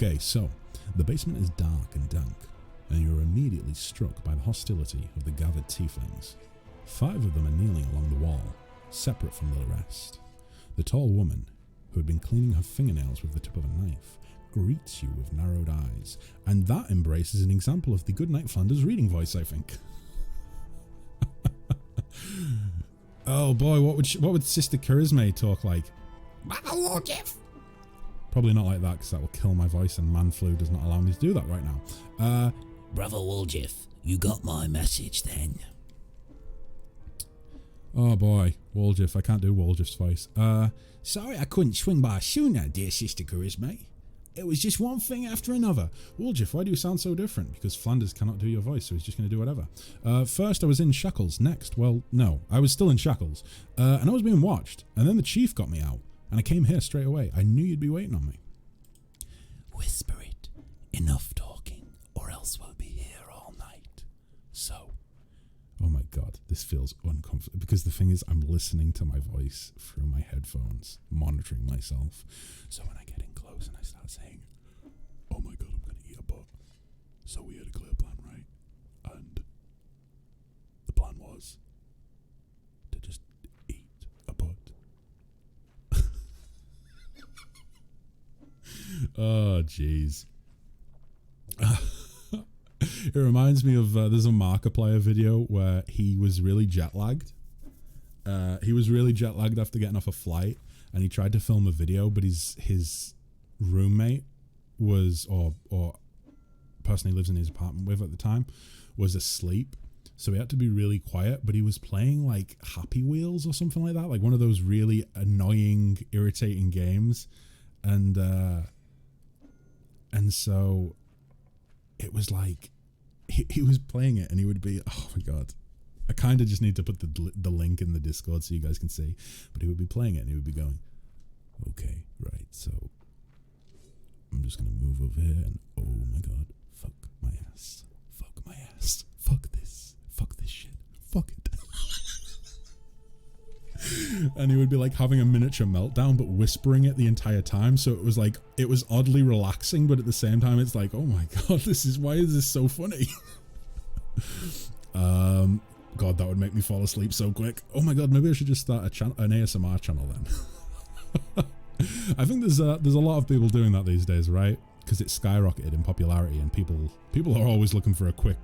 Okay, so the basement is dark and dank, and you're immediately struck by the hostility of the gathered Thieflings. 5 of them are kneeling along the wall, separate from the rest. The tall woman, who had been cleaning her fingernails with the tip of a knife, greets you with narrowed eyes, and that embrace is an example of the Goodnight Flanders reading voice, I think. Oh boy, what would Sister Charisma talk like? Monologue. Probably not like that, because that will kill my voice, and man flu does not allow me to do that right now. Brother Woljif, you got my message then? Oh boy, Woljif, I can't do Woljif's voice. Sorry I couldn't swing by sooner, dear Sister Charisma. It was just one thing after another. Woljif, why do you sound so different? Because Flanders cannot do your voice, so he's just going to do whatever. First I was in shackles, next, well, no, I was still in shackles. And I was being watched, and then the chief got me out, and I came here straight away. I knew you'd be waiting on me. Whisper it. Enough talking, or else we'll be here all night. So. Oh my god, this feels uncomfortable, because the thing is, I'm listening to my voice through my headphones, monitoring myself. So when I get in close and I start saying, oh my god, I'm going to eat a butt. So we had a clear plan, right? And the plan was to just eat a butt. Oh, jeez. It reminds me of, there's a Markiplier video where he was really jet lagged. He was really jet lagged after getting off a flight, and he tried to film a video, but his roommate was, or person he lives in his apartment with at the time, was asleep. So he had to be really quiet, but he was playing like Happy Wheels or something like that, like one of those really annoying, irritating games. And so it was like, he was playing it and he would be, oh my god, I kind of just need to put the link in the Discord so you guys can see, but he would be playing it and he would be going, okay, right, so I'm just going to move over here and oh my god, fuck my ass, fuck my ass, fuck this shit, fuck it. And he would be like having a miniature meltdown but whispering it the entire time, so it was like, it was oddly relaxing, but at the same time it's like, oh my god, why is this so funny? God, that would make me fall asleep so quick. Oh my god, maybe I should just start an ASMR channel then. I think there's a lot of people doing that these days, right? Because it's skyrocketed in popularity and people are always looking for a quick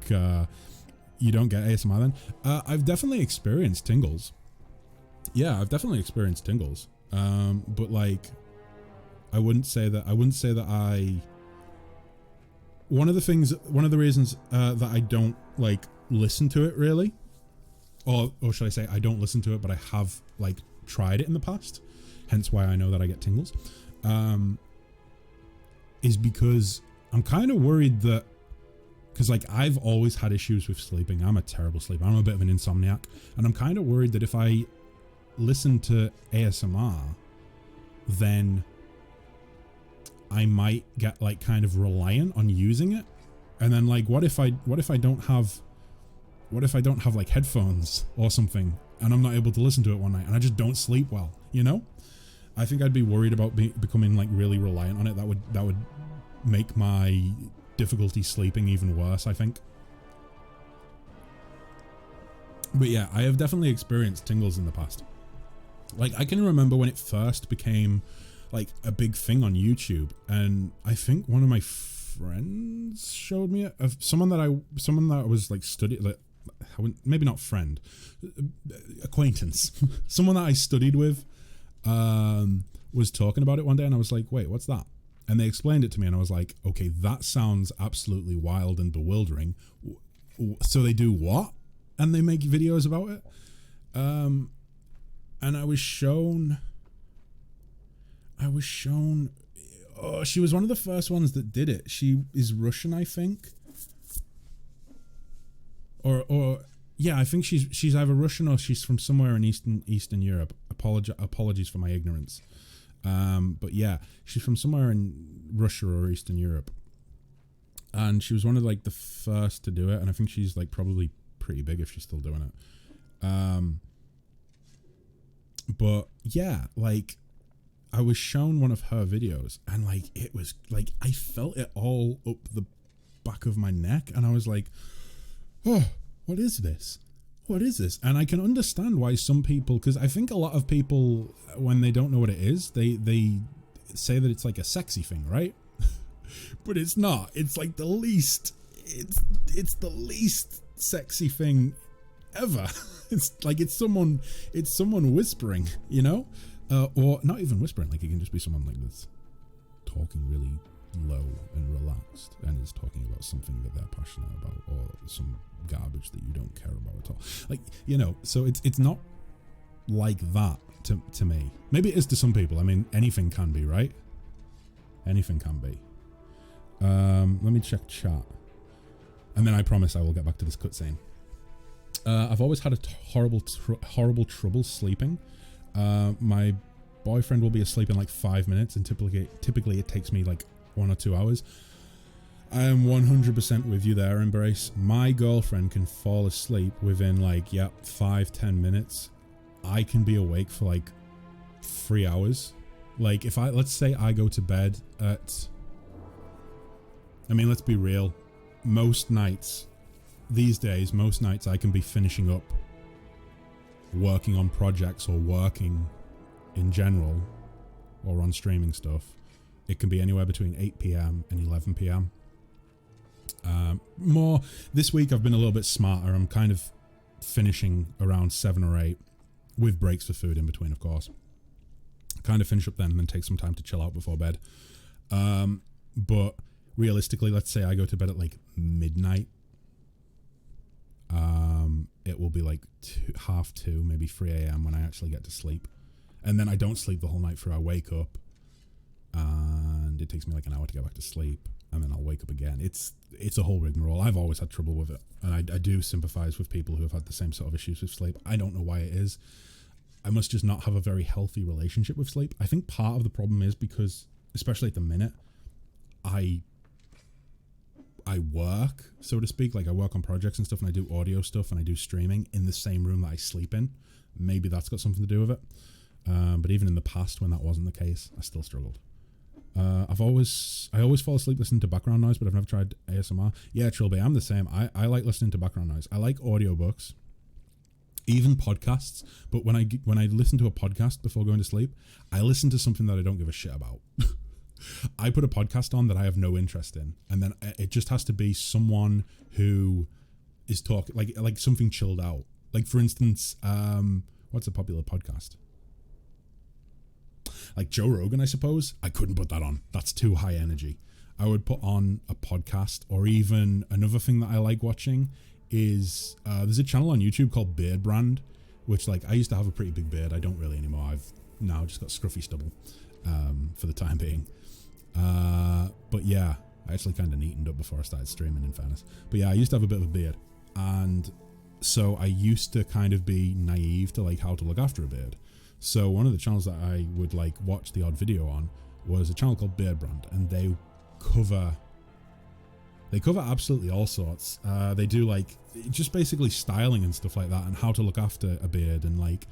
you don't get ASMR then. I've definitely experienced tingles. Yeah, I've definitely experienced tingles. But like, I wouldn't say that I, one of the reasons that I don't like listen to it really, or should I say I don't listen to it, but I have like tried it in the past, hence why I know that I get tingles, is because I'm kind of worried that, because like I've always had issues with sleeping. I'm a terrible sleeper. I'm a bit of an insomniac, and I'm kind of worried that if I listen to ASMR, then I might get like kind of reliant on using it, and then like what if I don't have like headphones or something and I'm not able to listen to it one night and I just don't sleep well, you know? I think I'd be worried about becoming like really reliant on it. That would make my difficulty sleeping even worse, I think. But yeah, I have definitely experienced tingles in the past. Like, I can remember when it first became like a big thing on YouTube, and I think one of my friends showed me it, of someone that I was like studying, like, maybe not friend, acquaintance, someone that I studied with, was talking about it one day, and I was like, wait, what's that? And they explained it to me, and I was like, okay, that sounds absolutely wild and bewildering. So they do what? And they make videos about it? And I was shown, oh, she was one of the first ones that did it. She is Russian, I think. Or yeah, I think she's either Russian or she's from somewhere in Eastern Europe. Apologies for my ignorance. But yeah, she's from somewhere in Russia or Eastern Europe. And she was one of like the first to do it, and I think she's like probably pretty big if she's still doing it. But yeah, like, I was shown one of her videos, and like it was like I felt it all up the back of my neck, and I was like, oh, what is this? What is this? And I can understand why some people, because I think a lot of people, when they don't know what it is, they say that it's like a sexy thing, right? But it's not. It's like the least. It's the least sexy thing ever. It's like it's someone whispering, you know, or not even whispering. Like it can just be someone like that's talking really low and relaxed and is talking about something that they're passionate about, or some garbage that you don't care about at all. Like, you know, so it's not like that to me. Maybe it is to some people. I mean, anything can be, right? Anything can be. Let me check chat, and then I promise I will get back to this cutscene. I've always had a horrible trouble sleeping. My boyfriend will be asleep in like 5 minutes, and typically it takes me like 1 or 2 hours. I am 100% with you there, Embrace. My girlfriend can fall asleep within like 5-10 minutes. I can be awake for like 3 hours. Like if let's say I go to bed at, I mean, let's be real, most nights these days, most nights I can be finishing up working on projects or working in general or on streaming stuff. It can be anywhere between 8 p.m. and 11 p.m. More this week I've been a little bit smarter. I'm kind of finishing around 7 or 8 with breaks for food in between, of course. Kind of finish up then and then take some time to chill out before bed. But realistically, let's say I go to bed at like midnight. It will be like 2:30, maybe 3 a.m. when I actually get to sleep. And then I don't sleep the whole night through. I wake up and it takes me like an hour to get back to sleep, and then I'll wake up again. It's a whole rigmarole. I've always had trouble with it, and I do sympathize with people who have had the same sort of issues with sleep. I don't know why it is. I must just not have a very healthy relationship with sleep. I think part of the problem is because, especially at the minute, I work, so to speak. Like I work on projects and stuff, and I do audio stuff, and I do streaming in the same room that I sleep in. Maybe that's got something to do with it. But even in the past, when that wasn't the case, I still struggled. I always fall asleep listening to background noise, but I've never tried ASMR. Yeah, Trilby, I'm the same. I like listening to background noise. I like audiobooks, even podcasts. But when I listen to a podcast before going to sleep, I listen to something that I don't give a shit about. I put a podcast on that I have no interest in, and then it just has to be someone who is talking like something chilled out. Like for instance, what's a popular podcast? Like Joe Rogan, I suppose. I couldn't put that on. That's too high energy. I would put on a podcast, or even another thing that I like watching is there's a channel on YouTube called Beard Brand, which like I used to have a pretty big beard. I don't really anymore. I've now just got scruffy stubble for the time being. But yeah, I actually kind of neatened up before I started streaming, in fairness. But yeah, I used to have a bit of a beard, and so I used to kind of be naive to like how to look after a beard. So one of the channels that I would like watch the odd video on was a channel called Beard Brand, and they cover absolutely all sorts. They do like just basically styling and stuff like that, and how to look after a beard. And like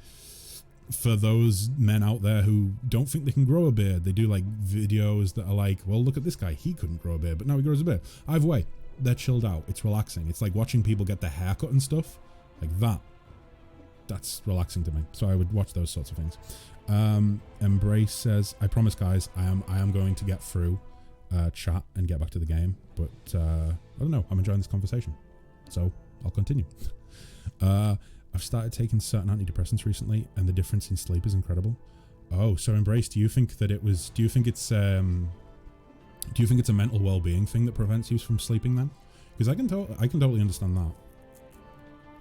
for those men out there who don't think they can grow a beard, they do like videos that are like, well, look at this guy, he couldn't grow a beard, but now he grows a beard. Either way, they're chilled out. It's relaxing. It's like watching people get their hair cut and stuff like that. That's relaxing to me, so I would watch those sorts of things. Embrace says, I promise guys, I am going to get through chat and get back to the game, but I don't know, I'm enjoying this conversation, so I'll continue. I've started taking certain antidepressants recently, and the difference in sleep is incredible. Oh, so Embrace, do you think it's a mental well-being thing that prevents you from sleeping then? Because I can totally understand that.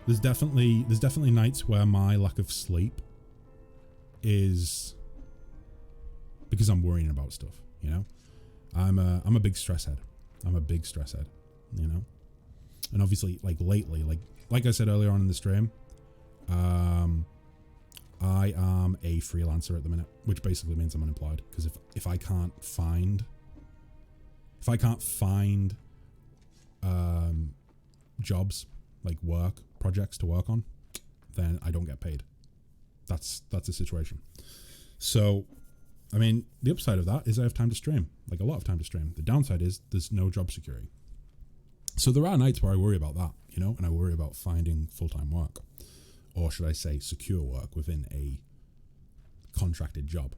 There's definitely nights where my lack of sleep is because I'm worrying about stuff, you know? I'm a big stress head. You know? And obviously, like lately, like I said earlier on in the stream, I am a freelancer at the minute, which basically means I'm unemployed, because if I can't find jobs, like work projects to work on, then I don't get paid. That's the situation. So I mean, the upside of that is I have time to stream, like a lot of time to stream. The downside is there's no job security. So there are nights where I worry about that, you know, and I worry about finding full-time work, or should I say secure work within a contracted job.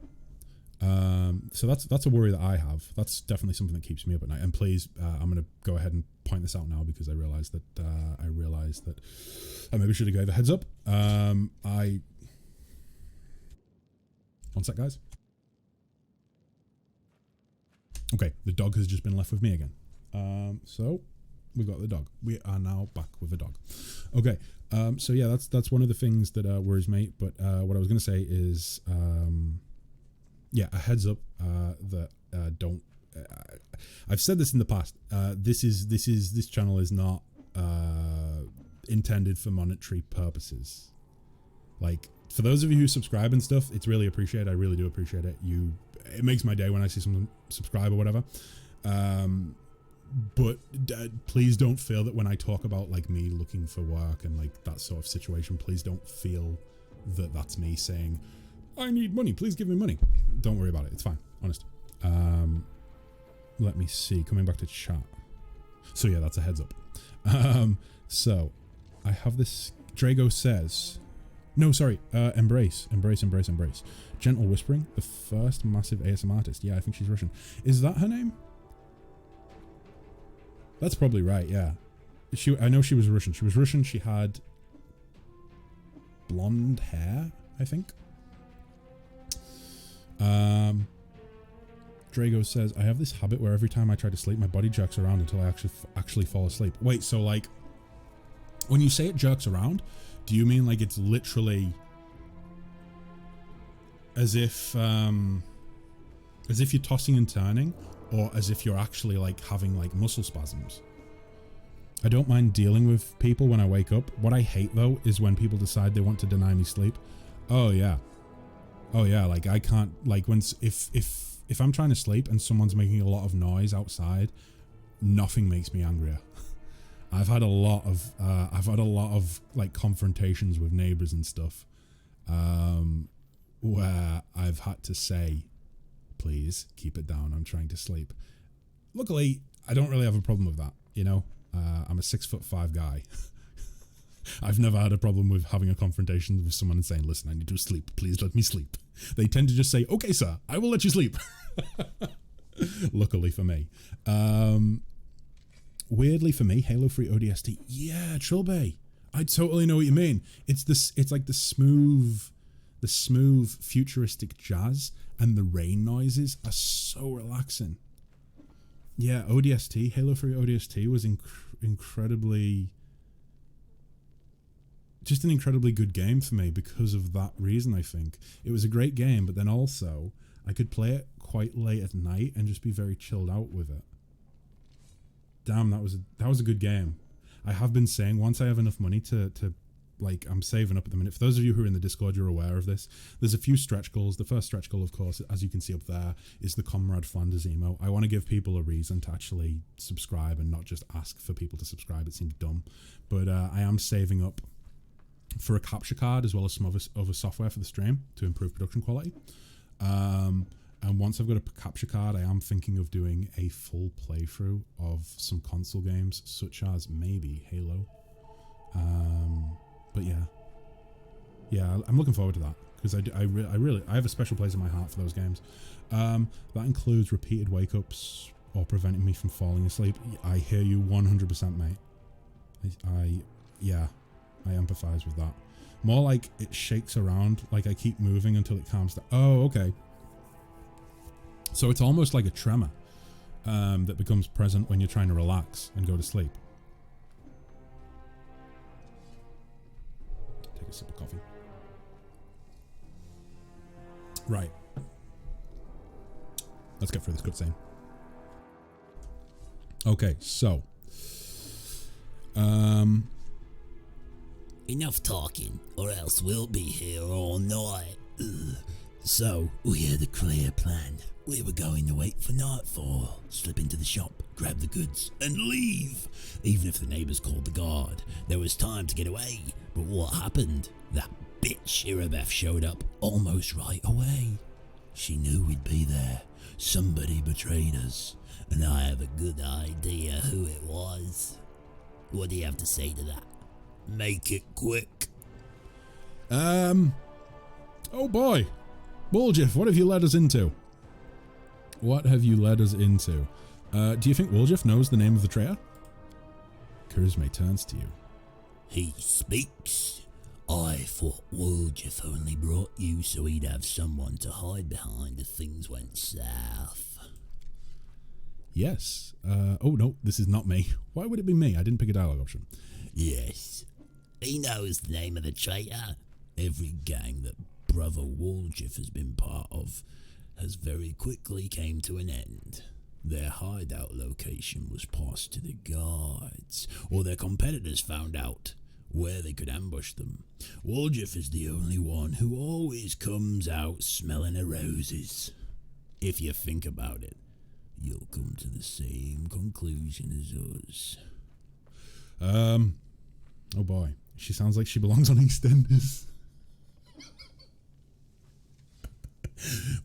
So that's a worry that I have. That's definitely something that keeps me up at night. And please, I'm going to go ahead and point this out now because I realized that I maybe should have gave a heads up. One sec, guys. Okay, the dog has just been left with me again. So we've got the dog. We are now back with the dog. Okay. So yeah, that's one of the things that worries me. But what I was going to say is, yeah, a heads up that don't. I've said this in the past. This channel is not intended for monetary purposes. Like, for those of you who subscribe and stuff, it's really appreciated. I really do appreciate it. It makes my day when I see someone subscribe or whatever. But please don't feel that when I talk about like me looking for work and like that sort of situation, please don't feel that that's me saying, I need money, please give me money. Don't worry about it, it's fine, honest. Let me see, coming back to chat. So yeah, that's a heads up. So I have this, Drago says, no, sorry, embrace. Gentle whispering, the first massive ASMR artist. Yeah, I think she's Russian. Is that her name? That's probably right, yeah. I know she was Russian. She was Russian, she had blonde hair, I think. Drago says, I have this habit where every time I try to sleep, my body jerks around until I actually fall asleep. Wait, so like, when you say it jerks around, do you mean like it's literally as if you're tossing and turning, or as if you're actually like having like muscle spasms? I don't mind dealing with people when I wake up. What I hate though is when people decide they want to deny me sleep. Oh yeah, like I can't, like if I'm trying to sleep and someone's making a lot of noise outside, nothing makes me angrier. I've had a lot of like confrontations with neighbors and stuff, where I've had to say, please keep it down, I'm trying to sleep. Luckily, I don't really have a problem with that, you know. I'm a 6'5" guy. I've never had a problem with having a confrontation with someone and saying, listen, I need to sleep, please let me sleep. They tend to just say, okay sir, I will let you sleep. Luckily for me. Weirdly for me, Halo 3 ODST, yeah, Trilbay, I totally know what you mean. It's like the smooth futuristic jazz, and the rain noises are so relaxing. Yeah, ODST, Halo 3 ODST was incredibly, just an incredibly good game for me because of that reason. I think it was a great game, but then also I could play it quite late at night and just be very chilled out with it. Damn, that was a good game. I have been saying, once I have enough money to like, I'm saving up at the minute. For those of you who are in the Discord, you're aware of this. There's a few stretch goals. The first stretch goal, of course, as you can see up there, is the Comrade Flanders emo. I want to give people a reason to actually subscribe and not just ask for people to subscribe. It seems dumb. But I am saving up for a capture card as well as some other software for the stream to improve production quality. And once I've got a capture card, I am thinking of doing a full playthrough of some console games, such as maybe Halo. But yeah, I'm looking forward to that because I have a special place in my heart for those games. That includes repeated wake-ups or preventing me from falling asleep. I hear you 100%, mate. I empathize with that. More like it shakes around, like I keep moving until it calms down. Oh, okay. So it's almost like a tremor that becomes present when you're trying to relax and go to sleep. Take a sip of coffee. Right. Let's get through this cutscene. Okay, so enough talking, or else we'll be here all night. Ugh. So, we had a clear plan. We were going to wait for nightfall, slip into the shop, grab the goods, and leave. Even if the neighbours called the guard, there was time to get away. But what happened? That bitch Irabeth showed up almost right away. She knew we'd be there. Somebody betrayed us, and I have a good idea who it was. What do you have to say to that? Make it quick. Oh boy. Woljif, what have you led us into? What have you led us into? Do you think Woljif knows the name of the traitor? Charisma turns to you. He speaks. I thought Woljif only brought you so he'd have someone to hide behind if things went south. Yes. Oh no, this is not me. Why would it be me? I didn't pick a dialogue option. Yes. He knows the name of the traitor. Every gang that Brother Woljif has been part of has very quickly came to an end. Their hideout location was passed to the guards, or their competitors found out where they could ambush them. Woljif is the only one who always comes out smelling of roses. If you think about it, you'll come to the same conclusion as us. Oh boy. She sounds like she belongs on EastEnders.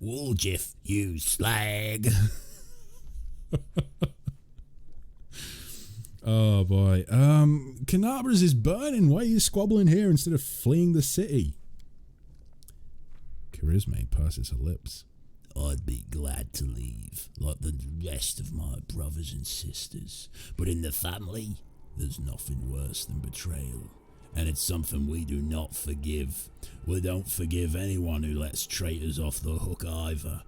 Woljif, you slag. Oh boy. Canabras is burning. Why are you squabbling here instead of fleeing the city? Charisma purses her lips. I'd be glad to leave, like the rest of my brothers and sisters. But in the family, there's nothing worse than betrayal. And it's something we do not forgive. We don't forgive anyone who lets traitors off the hook either.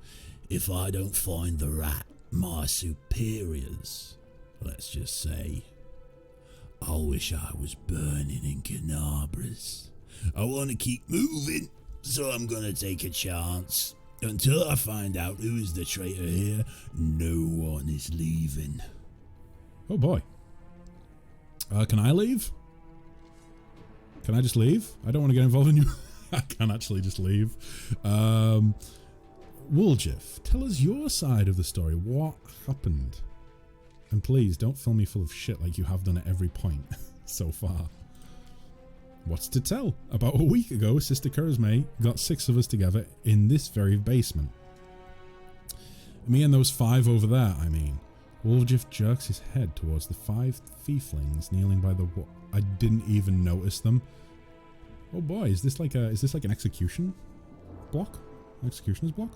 If I don't find the rat, my superiors, let's just say, I wish I was burning in Canabras. I want to keep moving, so I'm going to take a chance. Until I find out who is the traitor here, no one is leaving. Oh boy. Can I leave? Can I just leave? I don't want to get involved in you. I can actually just leave. Woljif, tell us your side of the story. What happened? And please, don't fill me full of shit like you have done at every point so far. What's to tell? About a week ago, Sister Charisma got 6 of us together in this very basement. Me and those 5 over there, I mean. Woljif jerks his head towards the 5 Thieflings kneeling by the wall. I didn't even notice them. Oh boy, is this like an execution block? An executioner's block?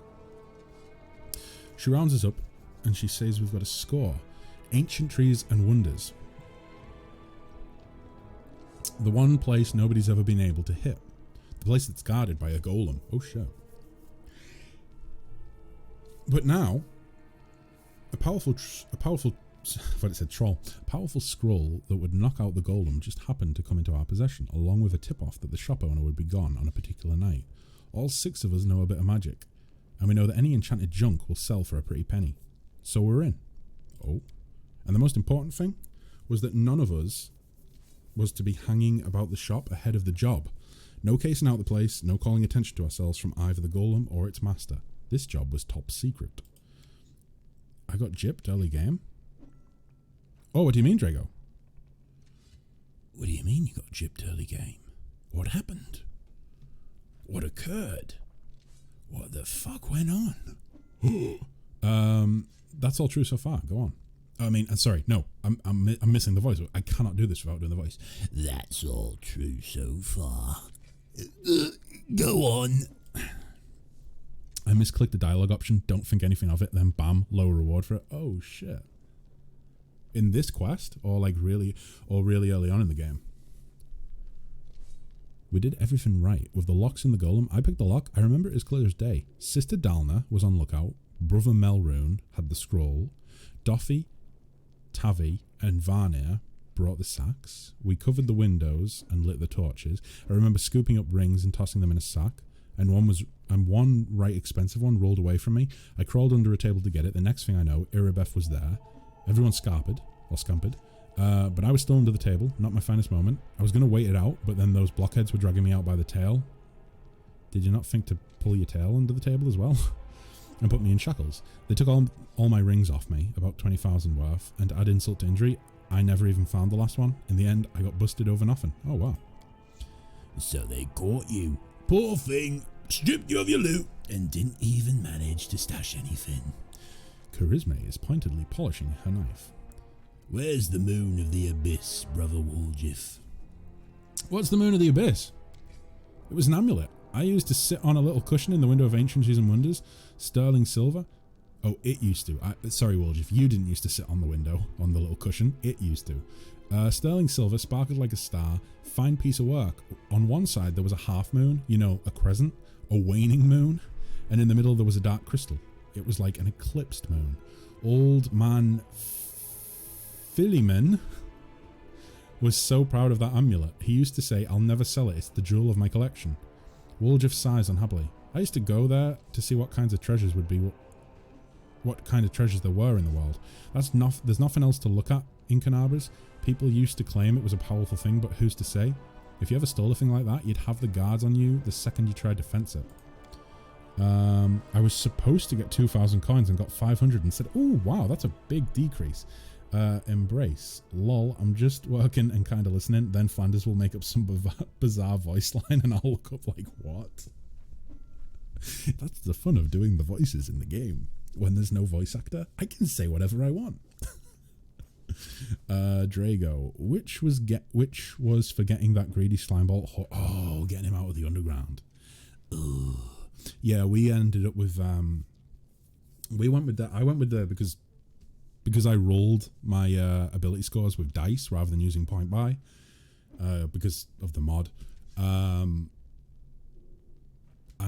She rounds us up and she says we've got a score. Ancient trees and wonders. The one place nobody's ever been able to hit. The place that's guarded by a golem. Oh shit. But now, a powerful scroll that would knock out the golem just happened to come into our possession, along with a tip-off that the shop owner would be gone on a particular night. All 6 of us know a bit of magic, and we know that any enchanted junk will sell for a pretty penny. So we're in. Oh. And the most important thing was that none of us was to be hanging about the shop ahead of the job. No casing out the place, no calling attention to ourselves from either the golem or its master. This job was top secret. I got gypped early game. Oh, what do you mean, Drago? What do you mean you got gypped early game? What happened? What occurred? What the fuck went on? That's all true so far. Go on. I mean, sorry, no, I'm missing the voice. I cannot do this without doing the voice. That's all true so far. Go on. I misclicked the dialogue option, don't think anything of it, then bam, lower reward for it. Oh shit. In this quest, or really early on in the game. We did everything right. With the locks in the golem, I picked the lock. I remember it as clear as day. Sister Dalna was on lookout. Brother Melroon had the scroll. Doffy, Tavi, and Varnir brought the sacks. We covered the windows and lit the torches. I remember scooping up rings and tossing them in a sack. And one right expensive one rolled away from me. I crawled under a table to get it. The next thing I know, Irabeth was there. Everyone scampered. But I was still under the table. Not my finest moment. I was going to wait it out, but then those blockheads were dragging me out by the tail. Did you not think to pull your tail under the table as well? And put me in shackles. They took all my rings off me, about 20,000 worth, and to add insult to injury, I never even found the last one. In the end, I got busted over nothing. Oh wow. So they caught you. Poor thing. stripped you of your loot, and didn't even manage to stash anything. Charisma is pointedly polishing her knife. Where's the moon of the abyss, Brother Woljif? What's the moon of the abyss? It was an amulet. I used to sit on a little cushion in the window of Ancientries and Wonders. Sterling silver. Oh, it used to. Sorry, Woljif, you didn't used to sit on the window, on the little cushion. It used to. Sterling silver, sparkled like a star. Fine piece of work. On one side, there was a half moon, you know, a crescent, a waning moon. And in the middle, there was a dark crystal. It was like an eclipsed moon. Old man Philemon was so proud of that amulet. He used to say, I'll never sell it. It's the jewel of my collection. Woljif sighs unhappily. I used to go there to see what kinds of treasures would be, what kind of treasures there were in the world. There's nothing else to look at in Canabras. People used to claim it was a powerful thing, but who's to say? If you ever stole a thing like that, you'd have the guards on you the second you tried to fence it. I was supposed to get 2,000 coins and got 500 and said, oh wow, that's a big decrease. Embrace. Lol, I'm just working and kind of listening. Then Flanders will make up some bizarre voice line and I'll look up like, what? That's the fun of doing the voices in the game. When there's no voice actor, I can say whatever I want. Drago, which was for getting that greedy slime bolt? Oh, getting him out of the underground. Ugh. Yeah, we ended up with we went with that. I went with the because I rolled my ability scores with dice rather than using point buy because of the mod. I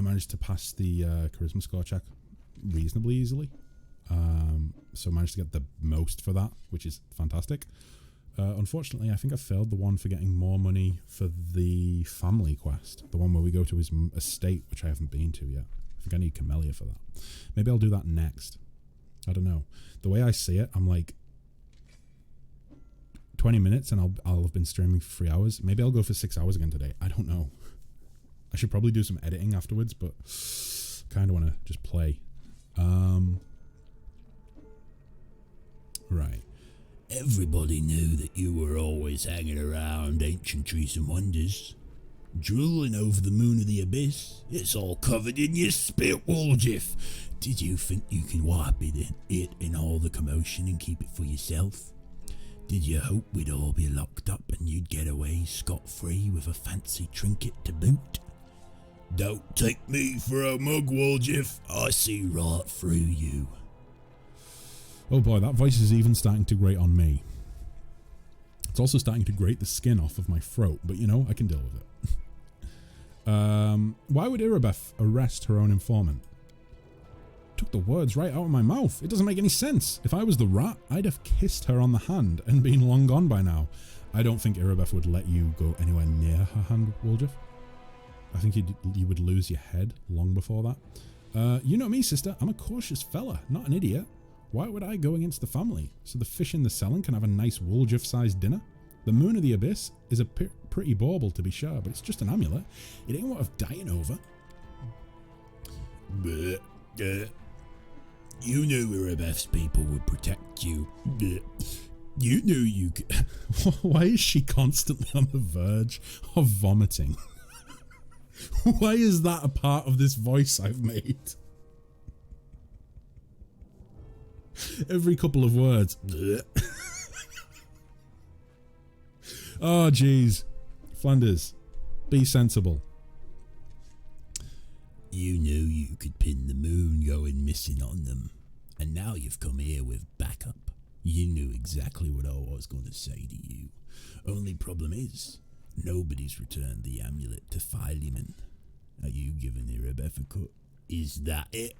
managed to pass the charisma score check reasonably easily. So I managed to get the most for that, which is fantastic. Unfortunately, I think I failed the one for getting more money for the family quest. The one where we go to his estate, which I haven't been to yet. I think I need Camellia for that. Maybe I'll do that next. I don't know. The way I see it, I'm like 20 minutes and I'll have been streaming for 3 hours. Maybe I'll go for 6 hours again today. I don't know. I should probably do some editing afterwards, but kind of want to just play. Right. Everybody knew that you were always hanging around Ancientries and Wonders, drooling over the moon of the abyss. It's all covered in your spit, Woljif. Did you think you could wipe it in all the commotion and keep it for yourself? Did you hope we'd all be locked up and you'd get away scot-free with a fancy trinket to boot? Don't take me for a mug, Woljif. I see right through you. Oh boy, that voice is even starting to grate on me. It's also starting to grate the skin off of my throat, but you know, I can deal with it. Why would Irabeth arrest her own informant? Took the words right out of my mouth. It doesn't make any sense. If I was the rat, I'd have kissed her on the hand and been long gone by now. I don't think Irabeth would let you go anywhere near her hand, Woljif. I think you would lose your head long before that. You know me, sister. I'm a cautious fella, not an idiot. Why would I go against the family? So the fish in the cellar can have a nice Woljif-sized dinner? The moon of the abyss is a pretty bauble to be sure, but it's just an amulet. It ain't worth dying over. You knew Irabeth's people would protect you. You knew you could... Why is she constantly on the verge of vomiting? Why is that a part of this voice I've made? Every couple of words. Oh, jeez. Flanders, be sensible. You knew you could pin the moon going missing on them, and now you've come here with backup. You knew exactly what I was going to say to you. Only problem is, nobody's returned the amulet to Philemon. Are you giving Irabeth a cut? Is that it?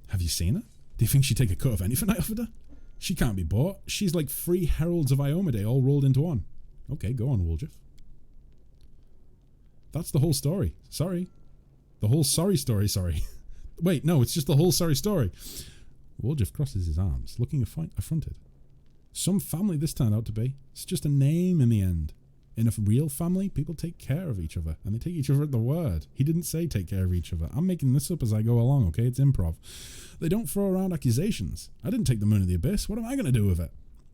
Have you seen her? Do you think she'd take a cut of anything I offered her? She can't be bought. She's like 3 heralds of Iomedae all rolled into one. Okay, go on, Woljif. That's the whole story. Sorry. The whole sorry story, sorry. Wait, no, it's just the whole sorry story. Woljif crosses his arms, looking affronted. Some family this turned out to be. It's just a name in the end. In a real family, people take care of each other, and they take each other at the word. He didn't say take care of each other. I'm making this up as I go along, okay? It's improv. They don't throw around accusations. I didn't take the moon of the abyss. What am I going to do with it?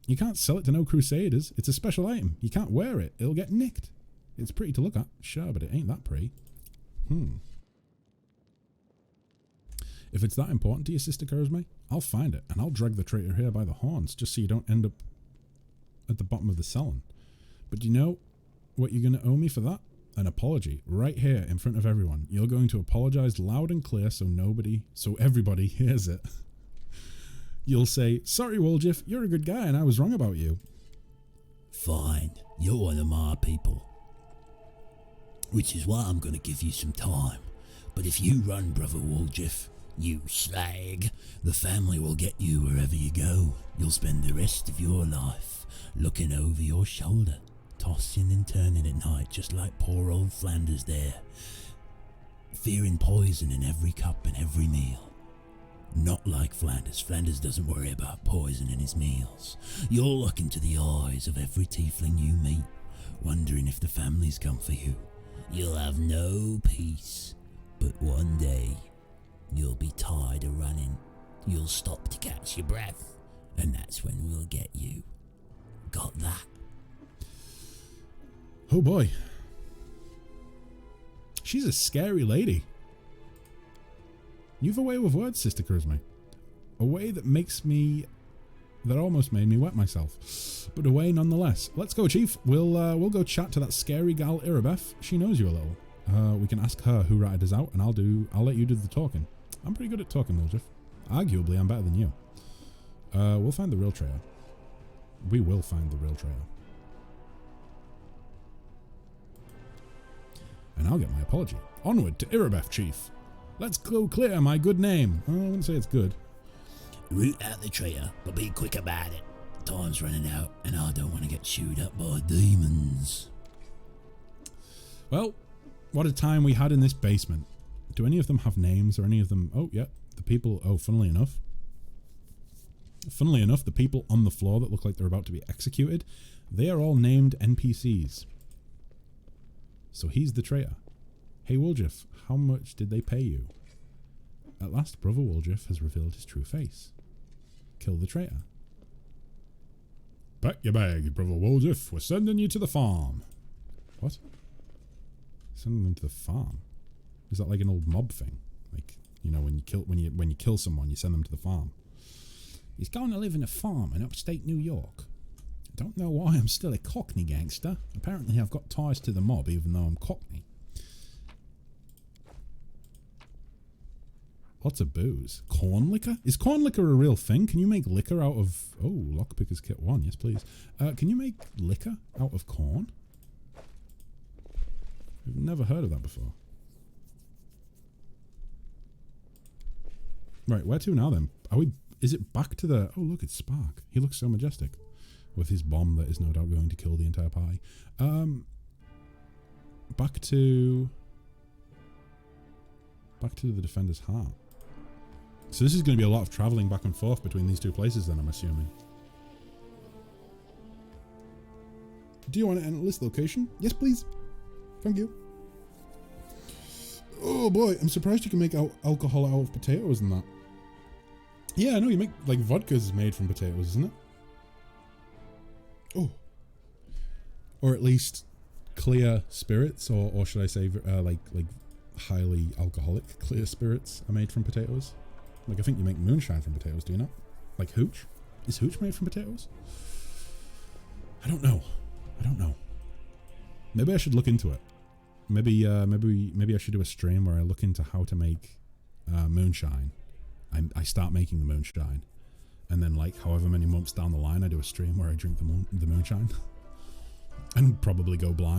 You can't sell it to no crusaders. It's a special item. You can't wear it. It'll get nicked. It's pretty to look at, sure, but it ain't that pretty. If it's that important to you, Sister Kurzme, I'll find it, and I'll drag the traitor here by the horns, just so you don't end up at the bottom of the cellar. But do you know what you're going to owe me for that? An apology, right here in front of everyone. You're going to apologize loud and clear so everybody hears it. You'll say, sorry, Woljif, you're a good guy and I was wrong about you. Fine, you're one of my people. Which is why I'm going to give you some time. But if you run, Brother Woljif, you slag, the family will get you wherever you go. You'll spend the rest of your life looking over your shoulder, tossing and turning at night, just like poor old Flanders there, fearing poison in every cup and every meal. Not like Flanders. Flanders doesn't worry about poison in his meals. You'll look into the eyes of every tiefling you meet, wondering if the family's come for you. You'll have no peace, but one day you'll be tired of running. You'll stop to catch your breath, and that's when we'll get you. Got that? Oh boy. She's a scary lady. You've a way with words, Sister Kurzme. A way that almost made me wet myself. But a way nonetheless. Let's go, Chief. We'll go chat to that scary gal Irabeth. She knows you a little. We can ask her who ratted us out, and I'll let you do the talking. I'm pretty good at talking, Woljif. Arguably, I'm better than you. We'll find the real traitor. We will find the real traitor. And I'll get my apology. Onward to Irabeth, Chief. Let's go clear my good name. Well, I wouldn't say it's good. Root out the traitor, but be quick about it. Time's running out, and I don't want to get chewed up by demons. Well, what a time we had in this basement. Do any of them have names, or any of them... Oh, yeah, the people... Oh, funnily enough, the people on the floor that look like they're about to be executed, they are all named NPCs. So he's the traitor. Hey, Woljif, how much did they pay you? At last, Brother Woljif has revealed his true face. Kill the traitor. Pack your bag, Brother Woljif. We're sending you to the farm. What? Sending them to the farm? Is that like an old mob thing? Like, you know, when you kill someone, you send them to the farm. He's going to live in a farm in upstate New York. I don't know why I'm still a Cockney gangster. Apparently I've got ties to the mob even though I'm Cockney. Lots of booze. Corn liquor? Is corn liquor a real thing? Can you make liquor out of... Oh, Lockpicker's Kit 1. Yes, please. Can you make liquor out of corn? I've never heard of that before. Right, where to now then? Are we... Is it back to the... Oh, look, it's Spark. He looks so majestic. With his bomb that is no doubt going to kill the entire pie. Back to the Defender's Heart. So this is going to be a lot of travelling back and forth between these two places then, I'm assuming. Do you want to enter this location? Yes, please. Thank you. Oh boy, I'm surprised you can make alcohol out of potatoes and that. Yeah, I know, you make, like, vodka's made from potatoes, isn't it? Oh. Or at least clear spirits, or should I say, like highly alcoholic clear spirits are made from potatoes. Like, I think you make moonshine from potatoes, do you not? Like hooch? Is hooch made from potatoes? I don't know. Maybe I should look into it. Maybe I should do a stream where I look into how to make moonshine. I start making the moonshine, and then, like, however many months down the line, I do a stream where I drink the moonshine, and probably go blind.